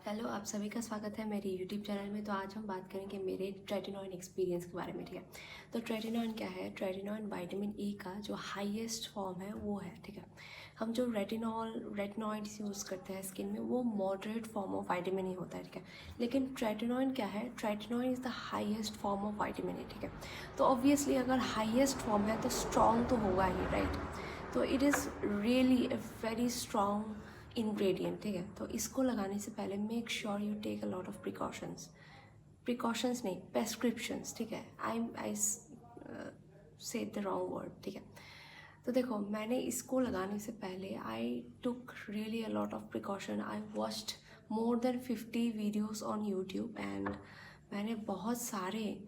Hello, आप सभी का स्वागत है मेरे यूट्यूब चैनल में। तो आज हम बात करेंगे मेरे ट्रेटिनॉइन एक्सपीरियंस के बारे में, ठीक है। तो ट्रेटिनॉइन क्या है? ट्रेटिनॉइन विटामिन ई का जो हाईएस्ट फॉर्म है वो है, ठीक है। हम जो रेटिनॉइड्स यूज़ करते हैं स्किन में, वो moderate form of vitamin E होता है, ठीक है। लेकिन ट्रेटिनॉइन क्या है? Tretinoin is the highest form of vitamin E, ठीक है। तो ऑब्वियसली अगर हाईएस्ट फॉर्म है तो स्ट्रॉन्ग तो होगा ही, राइट। तो it is really a very strong ingredient, ठीक है। तो इसको लगाने से पहले make sure you take a lot of precautions नहीं, प्रेस्क्रिप्शंस, ठीक है। आई से द रॉन्ग वर्ड, ठीक है। तो देखो, मैंने इसको लगाने से पहले I took really a lot of precaution. I watched more than 50 videos on YouTube and मैंने बहुत सारे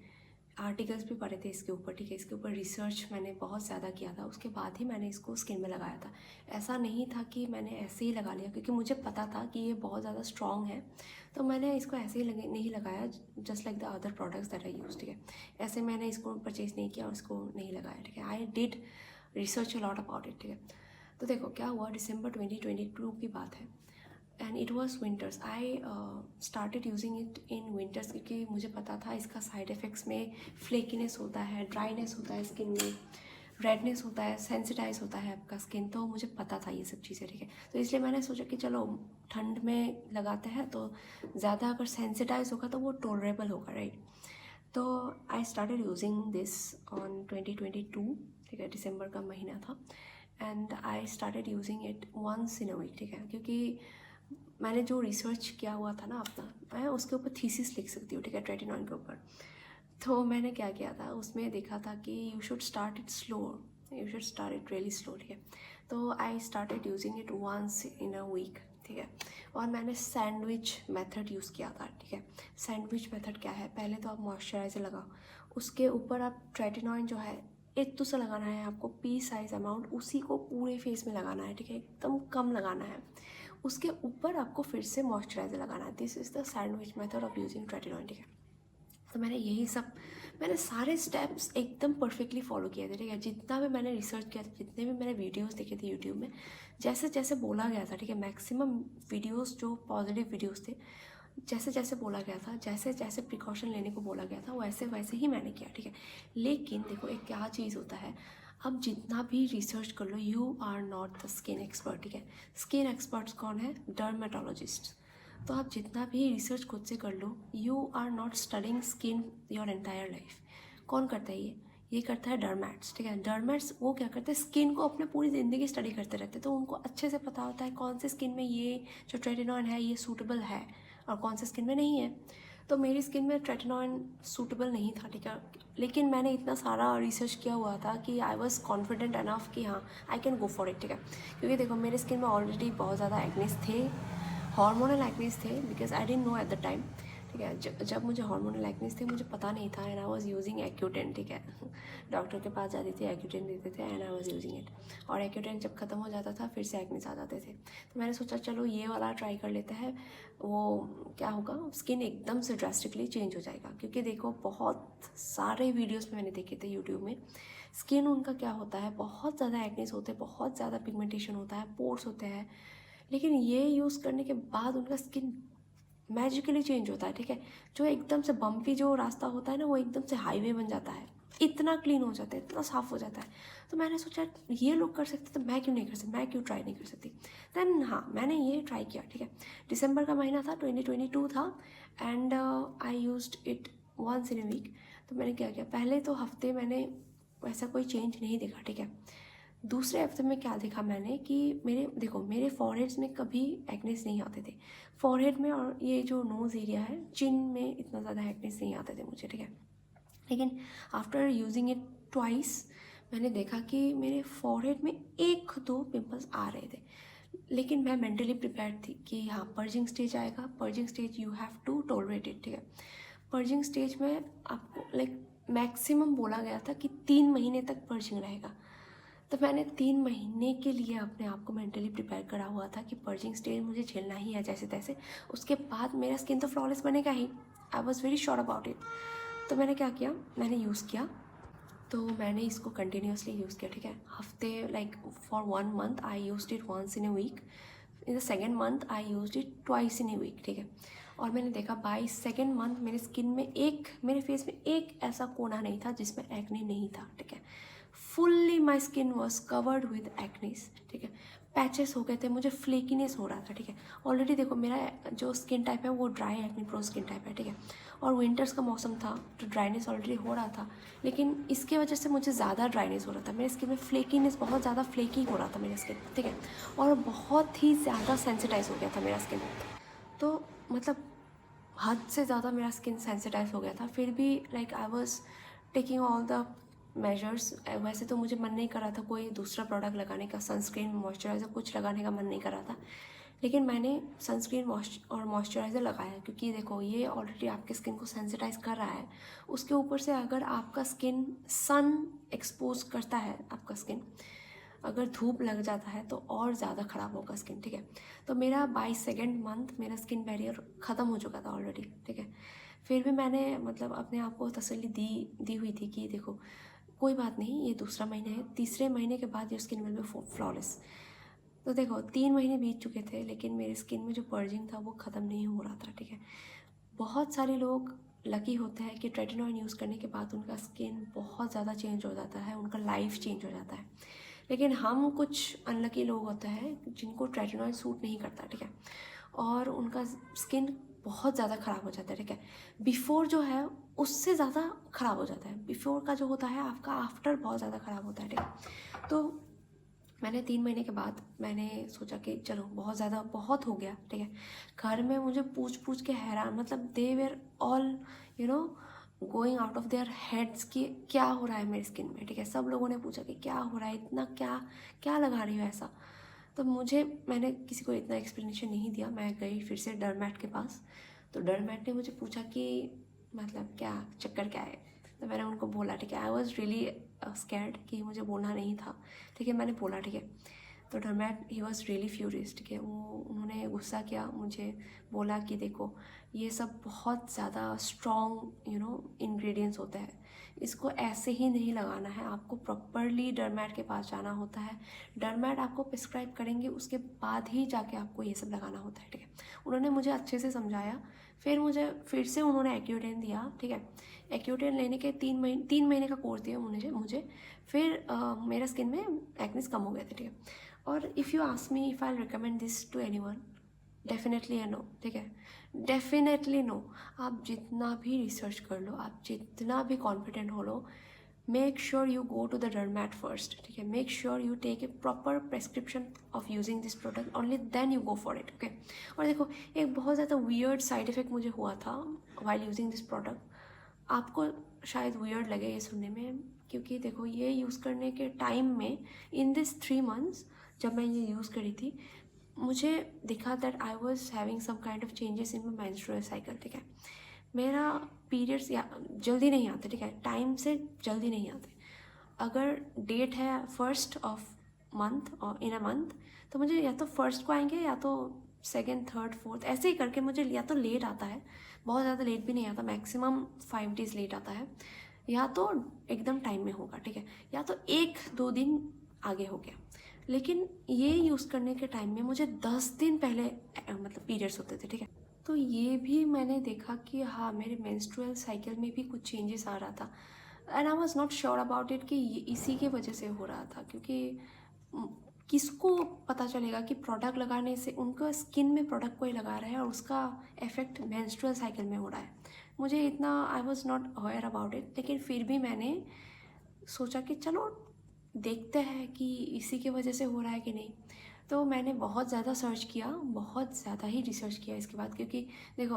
आर्टिकल्स भी पढ़े थे इसके ऊपर, ठीक है। इसके ऊपर रिसर्च मैंने बहुत ज़्यादा किया था, उसके बाद ही मैंने इसको स्किन में लगाया था। ऐसा नहीं था कि मैंने ऐसे ही लगा लिया, क्योंकि मुझे पता था कि ये बहुत ज़्यादा स्ट्रॉन्ग है, तो मैंने इसको ऐसे ही नहीं लगाया, just like the other products that I use, ठीक है। ऐसे मैंने इसको परचेज़ नहीं किया और इसको नहीं लगाया, ठीक है। I did research a lot about it, ठीक है। तो देखो क्या हुआ, दिसंबर 2022 की बात है and it was winters. I started using it in winters, क्योंकि मुझे पता था इसका साइड इफ़ेक्ट्स में फ्लेकीनेस होता है, ड्राइनेस होता है स्किन में, रेडनेस होता है, सेंसिटाइज होता है आपका स्किन। तो मुझे पता था ये सब चीज़ें, ठीक है। तो इसलिए मैंने सोचा कि चलो ठंड में लगाते हैं, तो ज़्यादा अगर सेंसिटाइज होगा तो वो टॉलरेबल होगा, राइट। तो I started using this on 2022, ठीक है, दिसंबर का महीना था। And I started using it once in a week, ठीक है। क्योंकि मैंने जो रिसर्च किया हुआ था ना अपना, मैं उसके ऊपर थीसिस लिख सकती हूँ, ठीक है, ट्रेटिनॉइन के ऊपर। तो मैंने क्या किया था, उसमें देखा था कि you should start it slow, you should start it really slow, ठीक है। तो I started using it once in a week, ठीक है। और मैंने सैंडविच मेथड यूज़ किया था, ठीक है। सैंडविच मेथड क्या है? पहले तो आप मॉइस्चराइज़र लगाओ, उसके ऊपर आप ट्रेटिनॉइन जो है इतना सा लगाना है आपको, पी साइज अमाउंट, उसी को पूरे फेस में लगाना है, ठीक है। एकदम कम लगाना है, उसके ऊपर आपको फिर से मॉइस्चराइज़र लगाना है। This is the sandwich method of using tretinoin, ठीक है। तो मैंने सारे स्टेप्स एकदम परफेक्टली फॉलो किए थे, ठीक है। जितना भी मैंने रिसर्च किया था, जितने भी मैंने वीडियोस देखे थे यूट्यूब में, जैसे जैसे बोला गया था, ठीक है। मैक्सिमम वीडियोस जो पॉजिटिव वीडियोस थे, जैसे जैसे बोला गया था, जैसे जैसे प्रिकॉशन लेने को बोला गया था, वैसे वैसे ही मैंने किया, ठीक है। लेकिन देखो एक क्या चीज़ होता है, अब जितना भी रिसर्च कर लो, you are not the skin expert, ठीक है। स्किन एक्सपर्ट्स कौन है? डर्मेटोलॉजिस्ट। तो आप जितना भी रिसर्च खुद से कर लो, you are not studying skin your entire life. कौन करता है ये करता है डर्मैट्स, ठीक है। डर्मैट्स वो क्या करते हैं, स्किन को अपने पूरी ज़िंदगी स्टडी करते रहते हैं, तो उनको अच्छे से पता होता है कौन से स्किन में ये जो ट्रेटिनॉइन है ये सूटेबल है और कौन से स्किन में नहीं है। तो मेरी स्किन में ट्रेटिनॉइन सूटेबल नहीं था, ठीक है। लेकिन मैंने इतना सारा रिसर्च किया हुआ था कि आई वॉज कॉन्फिडेंट अनफ कि हाँ, I can go for it, ठीक है। क्योंकि देखो मेरे स्किन में ऑलरेडी बहुत ज़्यादा एक्नेस थे, हार्मोनल एक्नेस थे, because I didn't know at the time, ठीक है। जब मुझे हार्मोनल एक्नेस थे, मुझे पता नहीं था, एंड आई वाज यूजिंग एक्यूटेन, ठीक है। डॉक्टर के पास जाती थी, एक्यूटेन देते थे and I was using it. और एक्यूटेन जब ख़त्म हो जाता था, फिर से एक्नेस आ जाते थे। तो मैंने सोचा चलो ये वाला ट्राई कर लेते हैं, वो क्या होगा, स्किन एकदम से ड्रास्टिकली चेंज हो जाएगा। क्योंकि देखो बहुत सारे वीडियोज़ में मैंने देखे थे यूट्यूब में, स्किन उनका क्या होता है, बहुत ज़्यादा एक्नेस होते हैं, बहुत ज़्यादा पिगमेंटेशन होता है, पोर्स होते हैं, लेकिन ये यूज़ करने के बाद उनका स्किन मैजिकली चेंज होता है, ठीक है। जो एकदम से बम्पी जो रास्ता होता है ना, वो एकदम से हाईवे बन जाता है, इतना क्लीन हो जाता है, इतना साफ़ हो जाता है। तो मैंने सोचा ये लोग कर सकते तो मैं क्यों नहीं कर सकती, मैं क्यों ट्राई नहीं कर सकती। देन हाँ, मैंने ये ट्राई किया, ठीक है। दिसंबर का महीना था, 2022 था, and I used it once in a week. तो मैंने क्या किया, पहले तो हफ्ते मैंने वैसा कोई चेंज नहीं देखा, ठीक है। दूसरे हफ्ते में क्या देखा मैंने कि मेरे फॉरहेड्स में कभी एक्नेस नहीं आते थे, फॉरहेड में, और ये जो नोज़ एरिया है, चिन में इतना ज़्यादा एक्नेस नहीं आते थे मुझे, ठीक है। लेकिन आफ्टर यूजिंग इट ट्वाइस, मैंने देखा कि मेरे फॉरहेड में एक दो पिंपल्स आ रहे थे। लेकिन मैं मेंटली प्रिपेयर्ड थी कि हाँ, पर्जिंग स्टेज आएगा, purging stage you have to tolerate it, ठीक है। पर्जिंग स्टेज में आपको लाइक मैक्सिमम बोला गया था कि 3 महीने तक पर्जिंग रहेगा। तो मैंने 3 महीने के लिए अपने आप को मेंटली प्रिपेयर करा हुआ था कि पर्जिंग स्टेज मुझे झेलना ही है जैसे तैसे, उसके बाद मेरा स्किन तो फ्लॉलेस बनेगा ही। I was very sure about it. तो मैंने क्या किया, मैंने यूज़ किया, तो मैंने इसको कंटिन्यूसली यूज़ किया, ठीक है। हफ्ते like for 1 month I used it once in a week. In the second month I use it twice in a week, ठीक है। और मैंने देखा बाई सेकेंड मंथ मेरे स्किन में मेरे फेस में एक ऐसा कोना नहीं था जिसमें एक्ने नहीं था, ठीक है। Fully my skin was covered with acnes, ठीक है। पैचेस हो गए थे, मुझे फ्लेकीनेस हो रहा था, ठीक है। ऑलरेडी देखो मेरा जो स्किन टाइप है वो dry acne prone skin type है, ठीक है। और विंटर्स का मौसम था तो ड्राइनेस ऑलरेडी हो रहा था, लेकिन इसके वजह से मुझे ज़्यादा ड्राइनेस हो रहा था। मेरे स्किन में फ्लेकीनेस बहुत ज़्यादा फ्लेकी हो रहा था मेरे स्किन, ठीक है। और बहुत ही ज़्यादा सेंसिटाइज हो गया था मेरा स्किन, तो मतलब हद से ज़्यादा मेरा स्किन सेंसिटाइज हो गया था। फिर भी like I was taking all the measures. वैसे तो मुझे मन नहीं कर रहा था कोई दूसरा प्रोडक्ट लगाने का, सनस्क्रीन मॉइस्चराइज़र कुछ लगाने का मन नहीं कर रहा था, लेकिन मैंने सनस्क्रीन और मॉइस्चराइज़र लगाया, क्योंकि देखो ये ऑलरेडी आपके स्किन को सेंसिटाइज कर रहा है। उसके ऊपर से अगर आपका स्किन सन एक्सपोज करता है, आपका स्किन अगर धूप लग जाता है तो और ज़्यादा ख़राब होगा स्किन, ठीक है। तो मेरा बाई सेकेंड मंथ मेरा स्किन बैरियर ख़त्म हो चुका था ऑलरेडी, ठीक है। फिर भी मैंने मतलब अपने आप को तसल्ली दी हुई थी कि देखो कोई बात नहीं, ये दूसरा महीना है, तीसरे महीने के बाद ये स्किन विल बी फ्लॉलेस। तो देखो 3 महीने बीत चुके थे, लेकिन मेरी स्किन में जो पर्जिंग था वो ख़त्म नहीं हो रहा था, ठीक है। बहुत सारे लोग लकी होते हैं कि ट्रेटिनॉइन यूज़ करने के बाद उनका स्किन बहुत ज़्यादा चेंज हो जाता है, उनका लाइफ चेंज हो जाता है। लेकिन हम कुछ अनलकी लोग होते हैं जिनको ट्रेटिनॉइन सूट नहीं करता, ठीक है। और उनका स्किन बहुत ज़्यादा ख़राब हो जाता है, ठीक है। बिफोर जो है उससे ज़्यादा ख़राब हो जाता है। बिफोर का जो होता है आपका आफ्टर बहुत ज़्यादा ख़राब होता है, ठीक है। तो मैंने 3 महीने के बाद मैंने सोचा कि चलो बहुत हो गया, ठीक है। घर में मुझे पूछ के हैरान, मतलब they were all going out of their heads कि क्या हो रहा है मेरी स्किन में, ठीक है। सब लोगों ने पूछा कि क्या हो रहा है, इतना क्या क्या लगा रही हो ऐसा। तो मैंने किसी को इतना एक्सप्लेनेशन नहीं दिया। मैं गई फिर से डरमैट के पास, तो डरमैट ने मुझे पूछा कि मतलब क्या चक्कर क्या है। तो मैंने उनको बोला, ठीक है। आई वॉज रियली स्कैर्ड कि मुझे बोलना नहीं था, ठीक है। मैंने बोला, ठीक है। तो डरमैट ही वॉज रियली फ्यूरियस, ठीक है। उन्होंने गुस्सा किया, मुझे बोला कि देखो ये सब बहुत ज़्यादा स्ट्रॉन्ग इंग्रेडिएंट्स होते हैं, इसको ऐसे ही नहीं लगाना है, आपको प्रॉपरली डरमैट के पास जाना होता है। डरमैट आपको प्रिस्क्राइब करेंगे, उसके बाद ही जाके आपको ये सब लगाना होता है, ठीक है। उन्होंने मुझे अच्छे से समझाया। फिर से उन्होंने एक्यूटेन दिया, ठीक है। एक्यूटेन लेने के 3 महीने का कोर्स दिया मुझे। फिर मेरा स्किन में एक्नेस कम हो गए थे, ठीक है। और if you ask me if I recommend this to anyone, definitely no, ठीक है। Definitely no. आप जितना भी रिसर्च कर लो, आप जितना भी कॉन्फिडेंट हो लो, make sure you go to the derm first, ठीक है। Make sure you take a proper prescription of using this product, only then you go for it, okay. और देखो एक बहुत ज़्यादा वियर्ड साइड इफेक्ट मुझे हुआ था वाइल यूजिंग दिस प्रोडक्ट। आपको शायद वियर्ड लगे ये सुनने में, क्योंकि देखो ये यूज़ करने के टाइम में इन दिस 3 मंथ्स जब मैं ये यूज़ करी थी, मुझे दिखा that I was having some kind of changes in my menstrual cycle, ठीक है। मेरा पीरियड्स जल्दी नहीं आते, ठीक है। टाइम से जल्दी नहीं आते। अगर डेट है 1st ऑफ मंथ और इन अ मंथ, तो मुझे या तो 1st को आएंगे या तो 2nd, 3rd, 4th ऐसे ही करके मुझे या तो लेट आता है, बहुत ज़्यादा लेट भी नहीं आता, मैक्सिमम 5 days लेट आता है, या तो एकदम टाइम में होगा, ठीक है। या तो 1-2 दिन आगे हो गया। लेकिन ये यूज़ करने के टाइम में मुझे 10 दिन पहले मतलब पीरियड्स होते थे, ठीक है। तो ये भी मैंने देखा कि हाँ मेरे मेंस्ट्रुअल साइकिल में भी कुछ चेंजेस आ रहा था, and I was not sure about it कि ये इसी के वजह से हो रहा था, क्योंकि किसको पता चलेगा कि प्रोडक्ट लगाने से उनका स्किन में प्रोडक्ट कोई लगा रहा है और उसका इफेक्ट मेंस्ट्रुअल साइकिल में हो रहा है। मुझे इतना I was not aware about it, लेकिन फिर भी मैंने सोचा कि चलो देखते हैं कि इसी की वजह से हो रहा है कि नहीं। तो मैंने बहुत ज़्यादा सर्च किया, बहुत ज़्यादा ही रिसर्च किया इसके बाद, क्योंकि देखो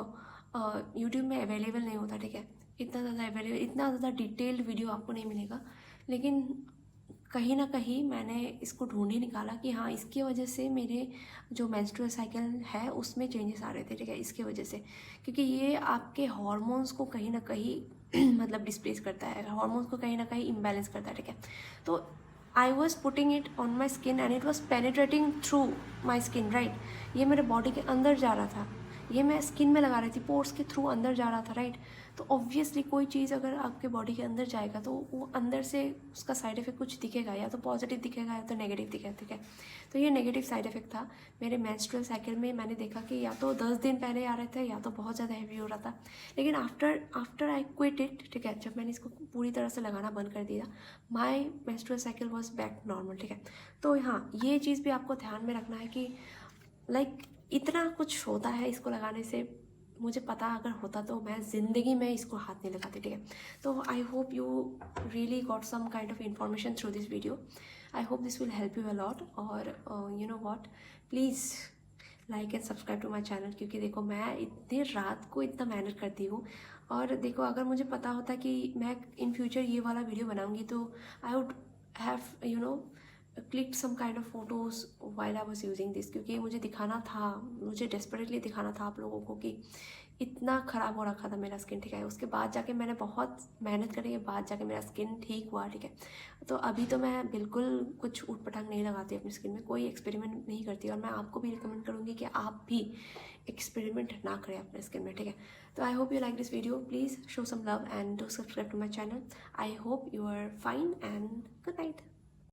यूट्यूब में अवेलेबल नहीं होता, ठीक है। इतना ज़्यादा डिटेल्ड वीडियो आपको नहीं मिलेगा, लेकिन कहीं ना कहीं मैंने इसको ढूंढ ही निकाला कि हाँ इसकी वजह से मेरे जो मेंस्ट्रुअल साइकिल है उसमें चेंजेस आ रहे थे, ठीक है। इसके वजह से, क्योंकि ये आपके हार्मोन्स को कहीं ना कहीं मतलब डिस्प्लेस करता है, हार्मोन्स को कहीं ना कहीं इम्बैलेंस करता है, ठीक है। तो I was putting it on my skin and it was penetrating through my skin, right. ये मेरे बॉडी के अंदर जा रहा था, ये मैं स्किन में लगा रही थी, पोर्स के थ्रू अंदर जा रहा था, राइट। तो ऑब्वियसली कोई चीज़ अगर आपके बॉडी के अंदर जाएगा तो वो अंदर से उसका साइड इफ़ेक्ट कुछ दिखेगा, या तो पॉजिटिव दिखेगा या तो नेगेटिव दिखेगा, ठीक है। तो ये नेगेटिव साइड इफ़ेक्ट था मेरे मेंस्ट्रुअल साइकिल में। मैंने देखा कि या तो 10 दिन पहले आ रहे थे या तो बहुत ज़्यादा हैवी हो रहा था। लेकिन आफ्टर आई क्विट इट, ठीक है, जब मैंने इसको पूरी तरह से लगाना बंद कर दिया, my menstrual cycle was back normal, ठीक है। तो हाँ, ये चीज़ भी आपको ध्यान में रखना है कि लाइक इतना कुछ होता है इसको लगाने से। मुझे पता अगर होता तो मैं ज़िंदगी में इसको हाथ नहीं लगाती, ठीक है। तो I hope you really got some kind of information through this video. I hope this will help you a lot. और you know what, please like and subscribe to my channel, क्योंकि देखो मैं इतनी रात को इतना मेहनत करती हूँ। और देखो अगर मुझे पता होता कि मैं इन फ्यूचर ये वाला वीडियो बनाऊँगी तो I would have click some kind of photos while I was using this, क्योंकि मुझे दिखाना था, मुझे डेस्परेटली दिखाना था आप लोगों को कि इतना ख़राब हो रखा था मेरा स्किन, ठीक है। उसके बाद जाके मैंने बहुत मेहनत करने के बाद जाके मेरा स्किन ठीक हुआ, ठीक है। तो अभी तो मैं बिल्कुल कुछ ऊट पटांग नहीं लगाती अपनी स्किन में, कोई एक्सपेरिमेंट नहीं करती। और मैं आपको भी रिकमेंड करूँगी कि आप भी एक्सपेरिमेंट ना करें अपने स्किन में, ठीक है। तो I hope you like this video, please show some love and do subscribe to my channel. I hope you are fine and good night.